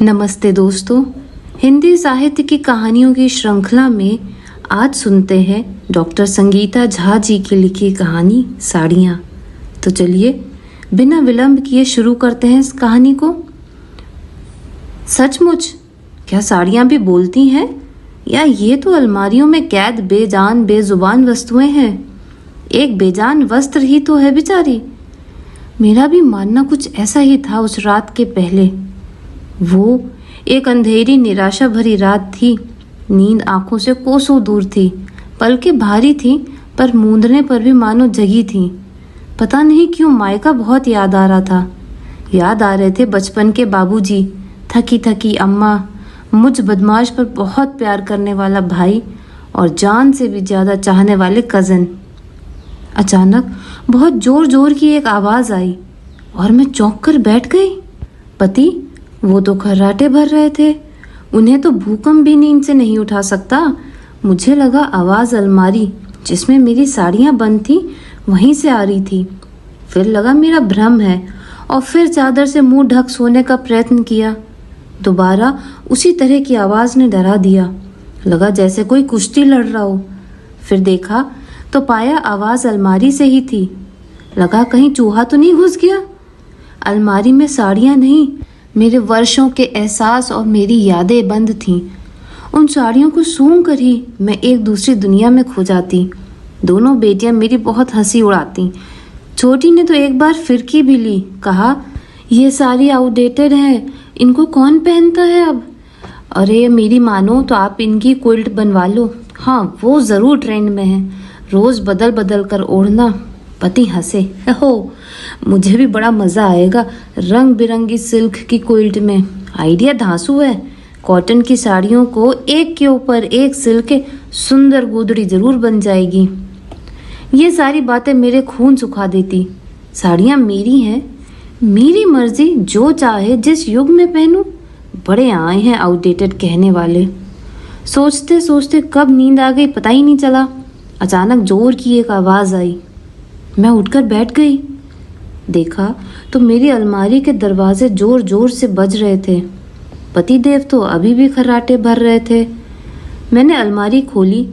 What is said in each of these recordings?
नमस्ते दोस्तों, हिंदी साहित्य की कहानियों की श्रृंखला में आज सुनते हैं डॉक्टर संगीता झा जी की लिखी कहानी साड़ियाँ। तो चलिए बिना विलंब किए शुरू करते हैं इस कहानी को। सचमुच क्या साड़ियाँ भी बोलती हैं, या ये तो अलमारियों में कैद बेजान बेजुबान वस्तुएं हैं? एक बेजान वस्त्र ही तो है बेचारी। मेरा भी मानना कुछ ऐसा ही था उस रात के पहले। वो एक अंधेरी निराशा भरी रात थी। नींद आंखों से कोसों दूर थी, पलकें भारी थीं, पर मूंदने पर भी मानो जगी थीं। पता नहीं क्यों मायका बहुत याद आ रहा था। याद आ रहे थे बचपन के बाबूजी, थकी थकी अम्मा, मुझ बदमाश पर बहुत प्यार करने वाला भाई और जान से भी ज़्यादा चाहने वाले कज़न। अचानक बहुत जोर जोर की एक आवाज़ आई और मैं चौंक कर बैठ गई। पति वो तो खर्राटे भर रहे थे। उन्हें तो भूकंप भी नींद से नहीं उठा सकता। मुझे लगा आवाज़ अलमारी जिसमें मेरी साड़ियाँ बंद थी वहीं से आ रही थी। फिर लगा मेरा भ्रम है और फिर चादर से मुंह ढक सोने का प्रयत्न किया। दोबारा उसी तरह की आवाज़ ने डरा दिया। लगा जैसे कोई कुश्ती लड़ रहा हो। फिर देखा तो पाया आवाज़ अलमारी से ही थी। लगा कहीं चूहा तो नहीं घुस गया। अलमारी में साड़ियाँ नहीं, मेरे वर्षों के एहसास और मेरी यादें बंद थीं। उन साड़ियों को सूंघ कर ही मैं एक दूसरी दुनिया में खो जाती। दोनों बेटियां मेरी बहुत हंसी उड़ाती। छोटी ने तो एक बार फिरकी भी ली, कहा ये साड़ी आउटडेटेड है, इनको कौन पहनता है अब। अरे मेरी मानो तो आप इनकी क्विल्ट बनवा लो। हाँ वो ज़रूर ट्रेंड में है, रोज़ बदल बदल कर ओढ़ना। पति हंसे, हो मुझे भी बड़ा मज़ा आएगा रंग बिरंगी सिल्क की क्विल्ट में। आइडिया धांसू है। कॉटन की साड़ियों को एक के ऊपर एक सिल के सुंदर गोदड़ी जरूर बन जाएगी। ये सारी बातें मेरे खून सुखा देती। साड़ियाँ मेरी हैं, मेरी मर्जी, जो चाहे जिस युग में पहनूं। बड़े आए हैं आउटडेटेड कहने वाले। सोचते सोचते कब नींद आ गई पता ही नहीं चला। अचानक जोर की एक आवाज़ आई। मैं उठकर बैठ गई। देखा तो मेरी अलमारी के दरवाजे जोर जोर से बज रहे थे। पतिदेव तो अभी भी खर्राटे भर रहे थे। मैंने अलमारी खोली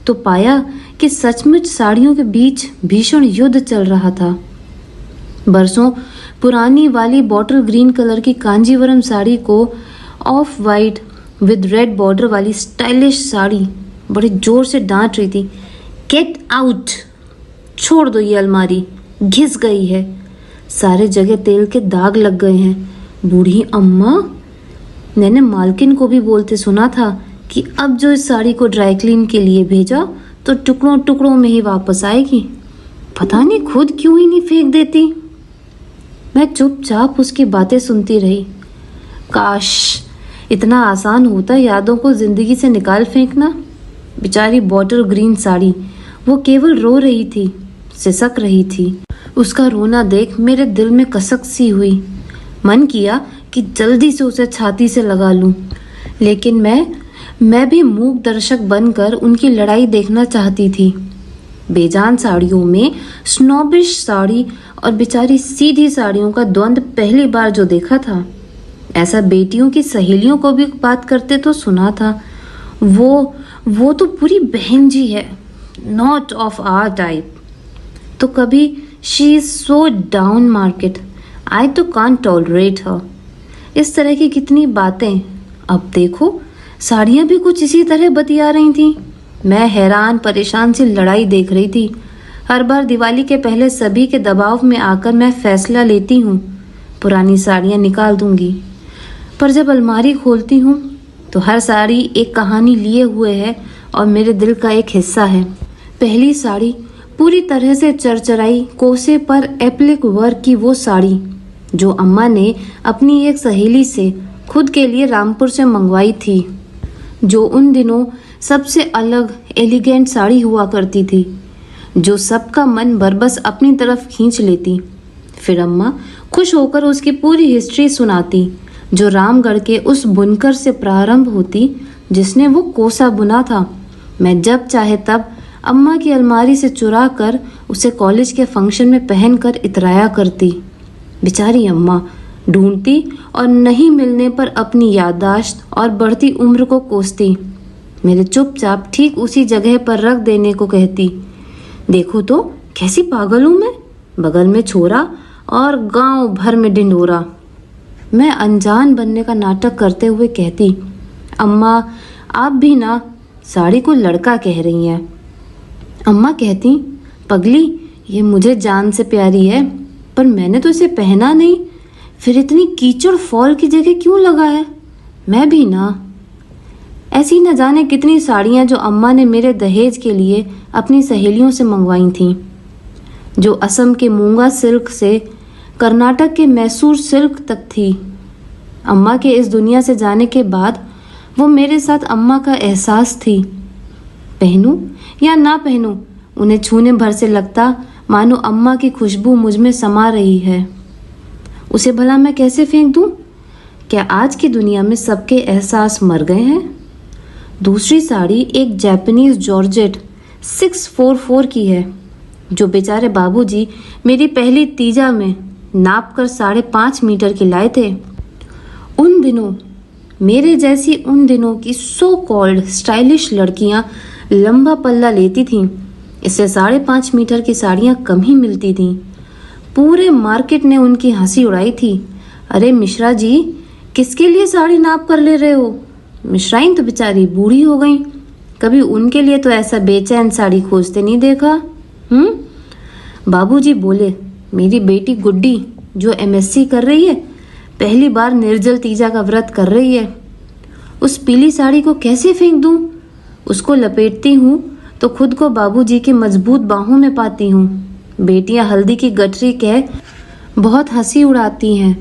तो पाया कि सचमुच साड़ियों के बीच भीषण युद्ध चल रहा था। बरसों पुरानी वाली बॉटल ग्रीन कलर की कांजीवरम साड़ी को of white with red border वाली स्टाइलिश साड़ी बड़े जोर से डांट रही थी। गेट आउट, छोड़ दो ये अलमारी, घिस गई है, सारे जगह तेल के दाग लग गए हैं। बूढ़ी अम्मा, मैंने मालकिन को भी बोलते सुना था कि अब जो इस साड़ी को ड्राई क्लीन के लिए भेजा तो टुकड़ों टुकड़ों में ही वापस आएगी। पता नहीं खुद क्यों ही नहीं फेंक देती। मैं चुपचाप उसकी बातें सुनती रही। काश इतना आसान होता यादों को जिंदगी से निकाल फेंकना। बेचारी बॉटल ग्रीन साड़ी, वो केवल रो रही थी, सिसक रही थी। उसका रोना देख मेरे दिल में कसक सी हुई। मन किया कि जल्दी से उसे छाती से लगा लूं, लेकिन मैं भी मूक दर्शक बनकर उनकी लड़ाई देखना चाहती थी। बेजान साड़ियों में स्नॉबिश साड़ी और बेचारी सीधी साड़ियों का द्वंद्व पहली बार जो देखा था। ऐसा बेटियों की सहेलियों को भी बात करते तो सुना था। वो तो पूरी बहन जी है, नॉट ऑफ आवर टाइप। तो कभी she is so down market, I तो कांट टॉलरेट हर। इस तरह की कितनी बातें। अब देखो साड़ियाँ भी कुछ इसी तरह बतिया रही थीं। मैं हैरान परेशान सी लड़ाई देख रही थी। हर बार दिवाली के पहले सभी के दबाव में आकर मैं फैसला लेती हूँ, पुरानी साड़ियाँ निकाल दूंगी। पर जब अलमारी खोलती हूँ तो हर साड़ी एक कहानी लिए हुए है और मेरे दिल का एक हिस्सा है। पहली साड़ी पूरी तरह से चरचराई कोसे पर एप्लिक वर्क की वो साड़ी जो अम्मा ने अपनी एक सहेली से खुद के लिए रामपुर से मंगवाई थी, जो उन दिनों सबसे अलग एलिगेंट साड़ी हुआ करती थी, जो सबका मन बरबस अपनी तरफ खींच लेती। फिर अम्मा खुश होकर उसकी पूरी हिस्ट्री सुनाती, जो रामगढ़ के उस बुनकर से प्रारंभ होती जिसने वो कोसा बुना था। मैं जब चाहे तब अम्मा की अलमारी से चुरा कर उसे कॉलेज के फंक्शन में पहनकर इतराया करती। बेचारी अम्मा, ढूंढती और नहीं मिलने पर अपनी याददाश्त और बढ़ती उम्र को कोसती। मेरे चुपचाप ठीक उसी जगह पर रख देने को कहती। देखो तो कैसी पागल हूं मैं, बगल में छोरा और गांव भर में ढिंढोरा। मैं अनजान बनने का नाटक करते हुए कहती, अम्मा आप भी ना साड़ी को लड़का कह रही हैं। अम्मा कहती, पगली ये मुझे जान से प्यारी है, पर मैंने तो इसे पहना नहीं, फिर इतनी कीचड़ फॉल की जगह क्यों लगा है। मैं भी ना। ऐसी न जाने कितनी साड़ियाँ जो अम्मा ने मेरे दहेज के लिए अपनी सहेलियों से मंगवाई थीं, जो असम के मूंगा सिल्क से कर्नाटक के मैसूर सिल्क तक थी। अम्मा के इस दुनिया से जाने के बाद वो मेरे साथ अम्मा का एहसास थी। पहनूं या ना पहनूं, उन्हें छूने भर से लगता मानो अम्मा की खुशबू मुझ में समा रही है। उसे भला मैं कैसे फेंक दूं? क्या आज की दुनिया में सबके एहसास मर गए हैं? दूसरी साड़ी एक जापानीज जॉर्जेट 644 की है, जो बेचारे बाबूजी मेरी पहली तीजा में नाप कर 5.5 मीटर की लाए थे। उन दिनों मेरे जैसी उन दिनों की सो कॉल्ड स्टाइलिश लड़कियां लंबा पल्ला लेती थीं। इससे 5.5 मीटर की साड़ियां कम ही मिलती थीं। पूरे मार्केट ने उनकी हंसी उड़ाई थी। अरे मिश्रा जी, किसके लिए साड़ी नाप कर ले रहे हो? मिश्राइन तो बेचारी बूढ़ी हो गई, कभी उनके लिए तो ऐसा बेचैन साड़ी खोजते नहीं देखा। बाबूजी बोले, मेरी बेटी गुड्डी जो MSc कर रही है, पहली बार निर्जल तीजा का व्रत कर रही है। उस पीली साड़ी को कैसे फेंक दूं? उसको लपेटती हूँ तो खुद को बाबूजी की मजबूत बाहों में पाती हूँ। बेटियां हल्दी की गठरी कह बहुत हंसी उड़ाती हैं।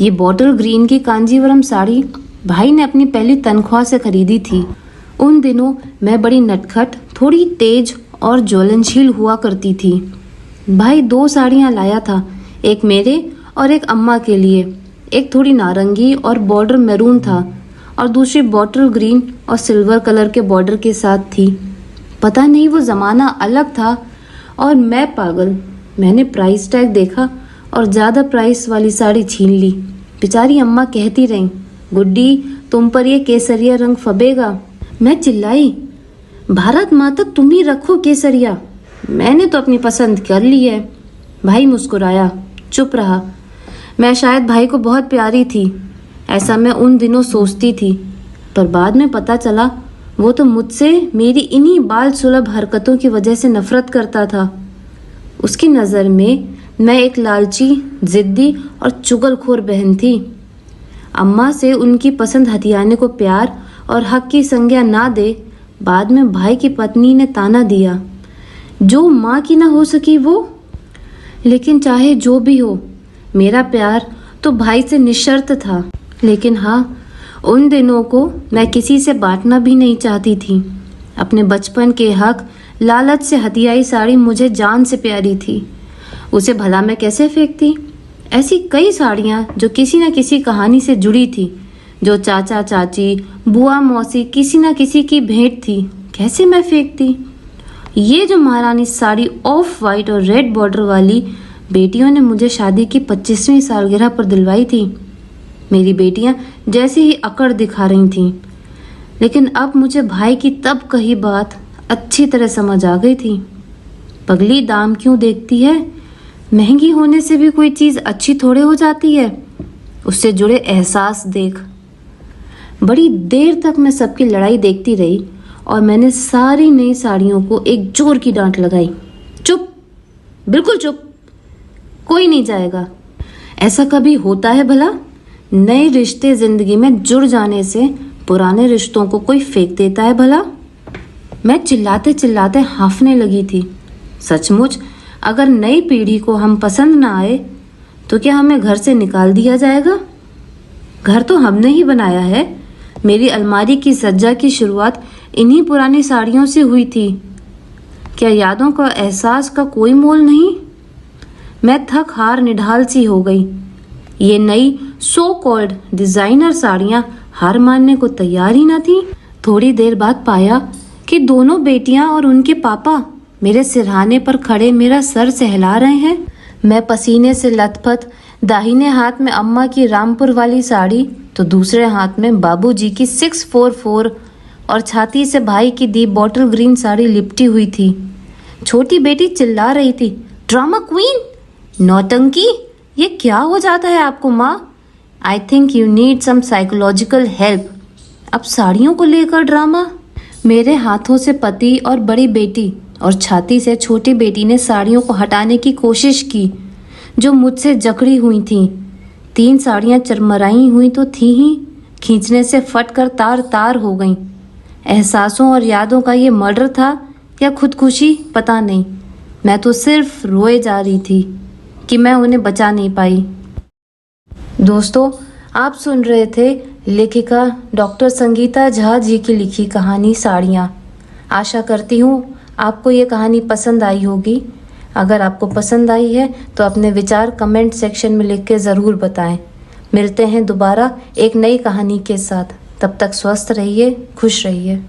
ये बॉटल ग्रीन की कांजीवरम साड़ी भाई ने अपनी पहली तनख्वाह से खरीदी थी। उन दिनों मैं बड़ी नटखट, थोड़ी तेज और ज्वलनशील हुआ करती थी। भाई 2 साड़ियाँ लाया था, एक मेरे और एक अम्मा के लिए। एक थोड़ी नारंगी और बॉर्डर मैरून था और दूसरी बॉटल ग्रीन और सिल्वर कलर के बॉर्डर के साथ थी। पता नहीं वो ज़माना अलग था और मैं पागल। मैंने प्राइस टैग देखा और ज़्यादा प्राइस वाली साड़ी छीन ली। बेचारी अम्मा कहती रहीं, गुड्डी तुम पर ये केसरिया रंग फबेगा। मैं चिल्लाई, भारत माता तुम ही रखो केसरिया, मैंने तो अपनी पसंद कर ली है। भाई मुस्कुराया, चुप रहा। मैं शायद भाई को बहुत प्यारी थी, ऐसा मैं उन दिनों सोचती थी, पर बाद में पता चला वो तो मुझसे मेरी इन्हीं बाल सुलभ हरकतों की वजह से नफरत करता था। उसकी नज़र में मैं एक लालची, जिद्दी और चुगलखोर बहन थी। अम्मा से उनकी पसंद हथियाने को प्यार और हक की संज्ञा ना दे, बाद में भाई की पत्नी ने ताना दिया, जो माँ की ना हो सकी वो। लेकिन चाहे जो भी हो, मेरा प्यार तो भाई से निशर्त था। लेकिन हाँ, उन दिनों को मैं किसी से बांटना भी नहीं चाहती थी। अपने बचपन के हक लालच से हथियाई साड़ी मुझे जान से प्यारी थी। उसे भला मैं कैसे फेंकती? ऐसी कई साड़ियाँ जो किसी न किसी कहानी से जुड़ी थी, जो चाचा चाची, बुआ मौसी किसी न किसी की भेंट थी, कैसे मैं फेंकती? ये जो महारानी साड़ी ऑफ वाइट और रेड बॉर्डर वाली बेटियों ने मुझे शादी की 25वीं सालगिरह पर दिलवाई थी। मेरी बेटियां जैसे ही अकड़ दिखा रही थीं, लेकिन अब मुझे भाई की तब कही बात अच्छी तरह समझ आ गई थी। पगली दाम क्यों देखती है? महंगी होने से भी कोई चीज़ अच्छी थोड़े हो जाती है। उससे जुड़े एहसास देख। बड़ी देर तक मैं सबकी लड़ाई देखती रही और मैंने सारी नई साड़ियों को एक जोर की डांट लगाई। चुप, बिल्कुल चुप, कोई नहीं जाएगा। ऐसा कभी होता है भला? नए रिश्ते जिंदगी में जुड़ जाने से पुराने रिश्तों को कोई फेंक देता है भला? मैं चिल्लाते चिल्लाते हांफने लगी थी। सचमुच अगर नई पीढ़ी को हम पसंद ना आए तो क्या हमें घर से निकाल दिया जाएगा? घर तो हमने ही बनाया है। मेरी अलमारी की सज्जा की शुरुआत इन्हीं पुरानी साड़ियों से हुई थी। क्या यादों का एहसास का कोई मोल नहीं? मैं थक हार निढाल सी हो गई। ये नई सो कॉल्ड डिजाइनर साड़ियां हार मानने को तैयार ही न थी। थोड़ी देर बाद पाया कि दोनों बेटियां और उनके पापा मेरे सिरहाने पर खड़े मेरा सर सहला रहे हैं। मैं पसीने से लथपथ दाहिने हाथ में अम्मा की रामपुर वाली साड़ी तो दूसरे हाथ में बाबूजी की 644 और छाती से भाई की दी बॉटल ग्रीन साड़ी लिपटी हुई थी। छोटी बेटी चिल्ला रही थी, ड्रामा क्वीन, नौटंकी, ये क्या हो जाता है आपको माँ? I think you need some psychological help. अब साड़ियों को लेकर ड्रामा। मेरे हाथों से पति और बड़ी बेटी और छाती से छोटी बेटी ने साड़ियों को हटाने की कोशिश की जो मुझसे जकड़ी हुई थीं। 3 साड़ियाँ चरमराई हुई तो थी ही, खींचने से फटकर तार तार हो गईं। एहसासों और यादों का ये मर्डर था या खुदकुशी, पता नहीं। मैं तो सिर्फ रोए जा रही थी कि मैं उन्हें बचा नहीं पाई। दोस्तों, आप सुन रहे थे लेखिका डॉक्टर संगीता झा जी की लिखी कहानी साड़ियाँ। आशा करती हूँ आपको ये कहानी पसंद आई होगी। अगर आपको पसंद आई है तो अपने विचार कमेंट सेक्शन में लिख के ज़रूर बताएं। मिलते हैं दोबारा एक नई कहानी के साथ। तब तक स्वस्थ रहिए, खुश रहिए।